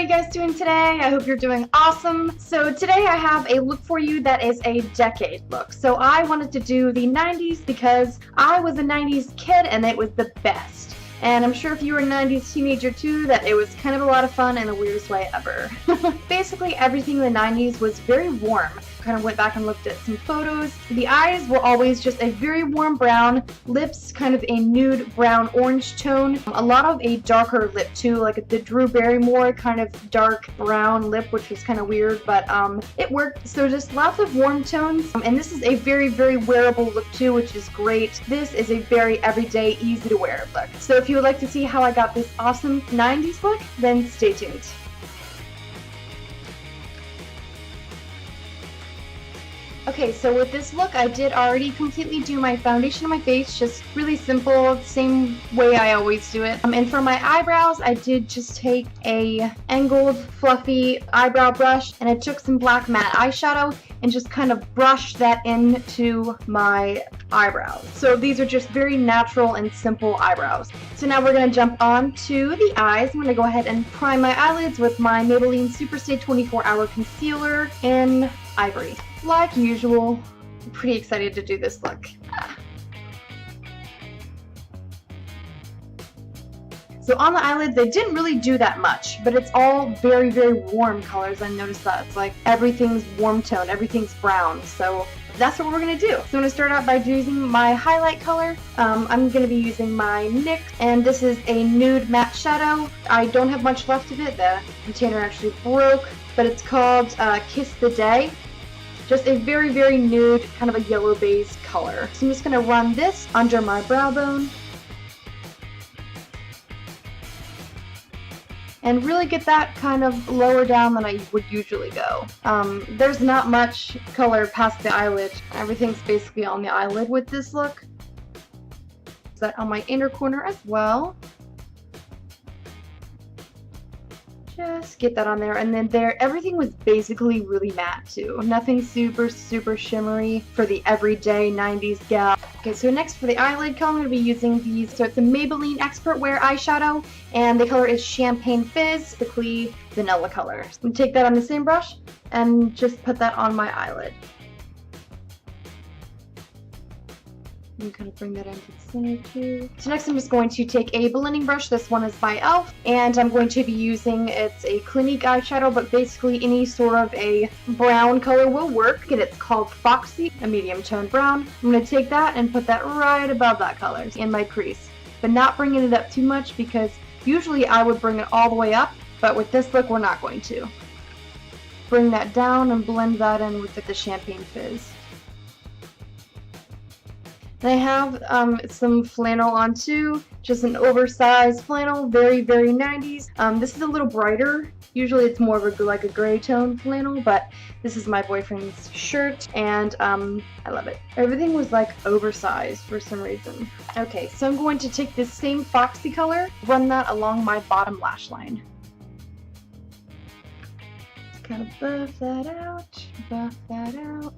you guys doing today? I hope you're doing awesome. So today I have a look for you that is a decade look. So I wanted to do the 90s because I was a 90s kid and it was the best. And I'm sure if you were a 90s teenager too, that it was kind of a lot of fun in the weirdest way ever. Basically everything in the 90s was very warm. Kind of went back and looked at some photos. The eyes were always just a very warm brown, lips kind of a nude brown orange tone, a lot of a darker lip too, like the Drew Barrymore kind of dark brown lip, which was kind of weird, but it worked. So just lots of warm tones, and this is a very, very wearable look too, which is great. This is a very everyday, easy to wear look. So if you would like to see how I got this awesome 90s look, then stay tuned. Okay, so with this look, I did already completely do my foundation on my face, just really simple, same way I always do it. And for my eyebrows, I did just take a angled, fluffy eyebrow brush, and I took some black matte eyeshadow and just kind of brushed that into my eyebrows. So these are just very natural and simple eyebrows. So now we're going to jump on to the eyes. I'm going to go ahead and prime my eyelids with my Maybelline Superstay 24-Hour Concealer in Ivory. Like usual, I'm pretty excited to do this look. So on the eyelids, they didn't really do that much, but it's all very, very warm colors. I noticed that. It's like everything's warm tone, everything's brown. So that's what we're going to do. So I'm going to start out by using my highlight color. I'm going to be using my NYX, and this is a nude matte shadow. I don't have much left of it. The container actually broke, but it's called Kiss the Day. Just a very, very nude, kind of a yellow base color. So I'm just going to run this under my brow bone and really get that kind of lower down than I would usually go. There's not much color past the eyelid. Everything's basically on the eyelid with this look. Set on my inner corner as well. Just get that on there, and then there, everything was basically really matte too. Nothing super, super shimmery for the everyday 90s gal. Okay, so next for the eyelid color, I'm going to be using these. So it's a Maybelline Expert Wear eyeshadow, and the color is Champagne Fizz, typically vanilla color. So I'm going to take that on the same brush and just put that on my eyelid. And kind of bring that into the center too. So next I'm just going to take a blending brush. This one is by e.l.f. and I'm going to be using, it's a Clinique eyeshadow, but basically any sort of a brown color will work. And it's called Foxy, a medium toned brown. I'm going to take that and put that right above that color in my crease, but not bringing it up too much because usually I would bring it all the way up, but with this look we're not going to. Bring that down and blend that in with the Champagne Fizz. And I have some flannel on too, just an oversized flannel, very, very 90s. This is a little brighter. Usually it's more of like a gray tone flannel, but this is my boyfriend's shirt, and I love it. Everything was like oversized for some reason. Okay, so I'm going to take this same Foxy color, run that along my bottom lash line. Just kind of buff that out, buff that out.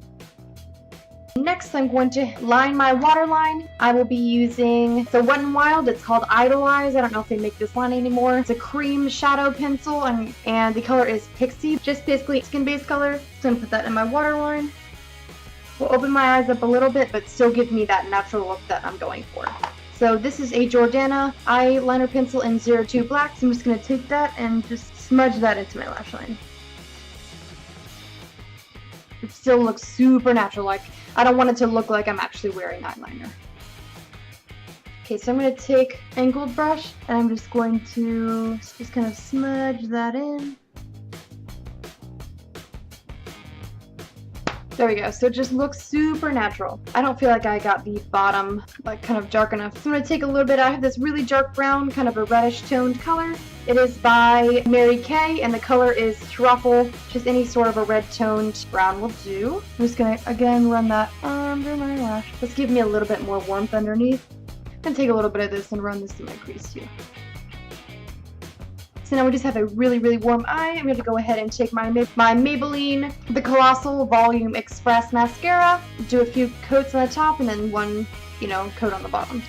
Next, I'm going to line my waterline. I will be using the N Wild. It's called Idolize. I don't know if they make this line anymore. It's a cream shadow pencil, and the color is Pixie. Just basically skin-based color. So I'm going to put that in my waterline. Will open my eyes up a little bit, but still give me that natural look that I'm going for. So this is a Jordana eyeliner pencil in 02 Black. So I'm just going to take that and just smudge that into my lash line. It still looks super natural. Like, I don't want it to look like I'm actually wearing eyeliner. Okay, so I'm going to take angled brush and I'm just going to just kind of smudge that in. There we go. So it just looks super natural. I don't feel like I got the bottom like kind of dark enough. So I'm going to take a little bit. I have this really dark brown, kind of a reddish toned color. It is by Kary Kay, and the color is Truffle. Just any sort of a red toned brown will do. I'm just going to again run that under my lash. Let's give me a little bit more warmth underneath. I'm going to take a little bit of this and run this in my crease too. So now we just have a really, really warm eye. I'm going to go ahead and take my Maybelline, the Colossal Volume Express Mascara, do a few coats on the top and then one, coat on the bottom.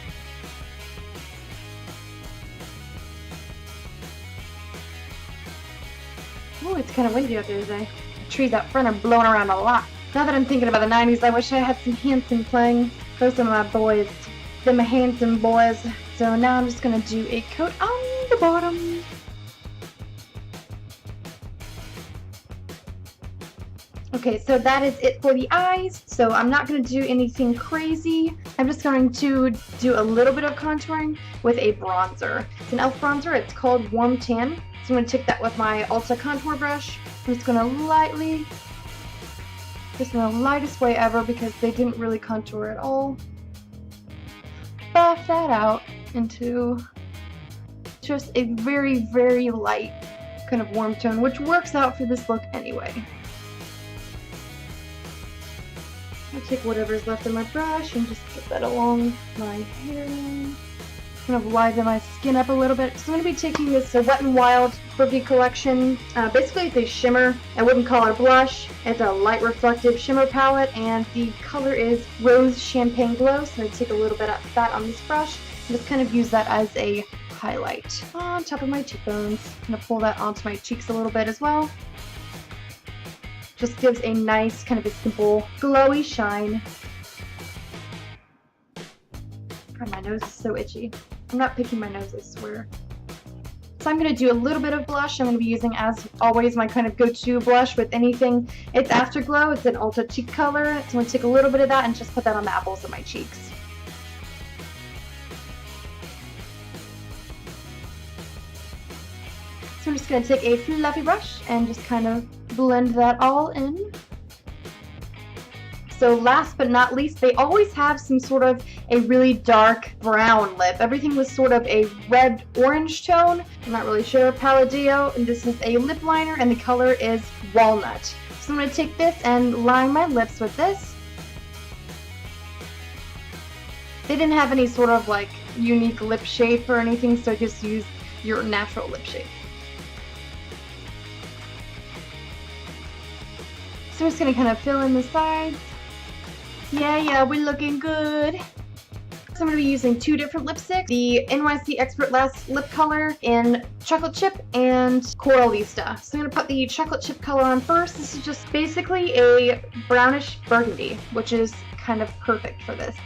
Oh, it's kind of windy out there today. The trees out front are blowing around a lot. Now that I'm thinking about the 90s, I wish I had some Hanson playing. Those are some of my boys. Them Hanson boys. So now I'm just going to do a coat on the bottom. Okay, so that is it for the eyes. So I'm not going to do anything crazy. I'm just going to do a little bit of contouring with a bronzer. It's an e.l.f. bronzer. It's called Warm Tan. So I'm going to take that with my Ulta contour brush. I'm just going to lightly, just in the lightest way ever because they didn't really contour at all, buff that out into just a very, very light kind of warm tone, which works out for this look anyway. I'll take whatever's left of my brush and just get that along my hairline. Kind of liven my skin up a little bit. So I'm going to be taking this Wet n Wild Fergie collection. Basically it's a shimmer. I wouldn't call it a blush. It's a light reflective shimmer palette and the color is Rose Champagne Glow. So I'm going to take a little bit of that on this brush and just kind of use that as a highlight on top of my cheekbones. I'm going to pull that onto my cheeks a little bit as well. Just gives a nice kind of a simple glowy shine. God, my nose is so itchy. I'm not picking my nose, I swear. So I'm going to do a little bit of blush. I'm going to be using, as always, my kind of go-to blush with anything. It's Afterglow. It's an Ulta cheek color. So I'm going to take a little bit of that and just put that on the apples of my cheeks. So I'm just going to take a fluffy brush and just kind of blend that all in. So last but not least, they always have some sort of a really dark brown lip. Everything was sort of a red-orange tone. I'm not really sure. Palladio, and this is a lip liner, and the color is Walnut. So I'm going to take this and line my lips with this. They didn't have any sort of like unique lip shape or anything, so just use your natural lip shape. So I'm just going to kind of fill in the sides. Yeah, we're looking good. So I'm going to be using two different lipsticks. The NYC Expert Last lip color in Chocolate Chip and Coralista. So I'm going to put the Chocolate Chip color on first. This is just basically a brownish burgundy, which is kind of perfect for this.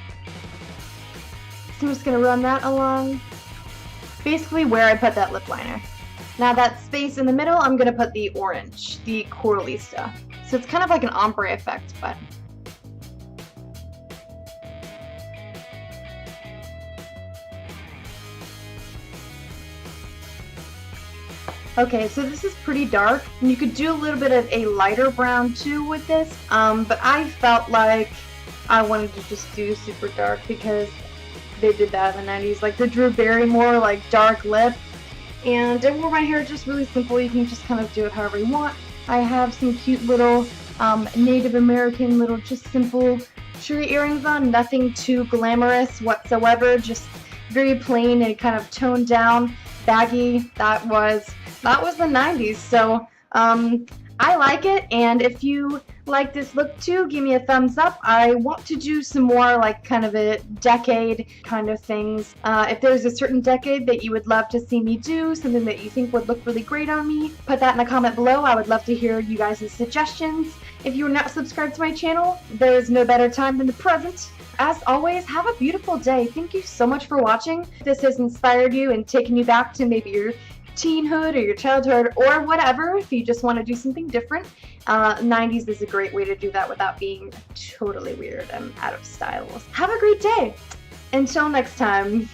So I'm just going to run that along basically where I put that lip liner. Now that space in the middle, I'm going to put the orange, the Coralista. So it's kind of like an ombre effect, but... Okay, so this is pretty dark, and you could do a little bit of a lighter brown too with this, but I felt like I wanted to just do super dark because they did that in the 90s, like the Drew Barrymore like dark lip. And I wore my hair just really simple. You can just kind of do it however you want. I have some cute little Native American little just simple cherry earrings on, nothing too glamorous whatsoever, just very plain and kind of toned down, baggy. That was the 90s, so I like it, and if you like this look too, give me a thumbs up. I want to do some more like kind of a decade kind of things. If there's a certain decade that you would love to see me do, something that you think would look really great on me, put that in a comment below. I would love to hear you guys' suggestions. If you are not subscribed to my channel, there is no better time than the present. As always, have a beautiful day. Thank you so much for watching. If this has inspired you and taken you back to maybe your teenhood or your childhood or whatever, if you just want to do something different, 90s is a great way to do that without being totally weird and out of style. Have a great day. Until next time.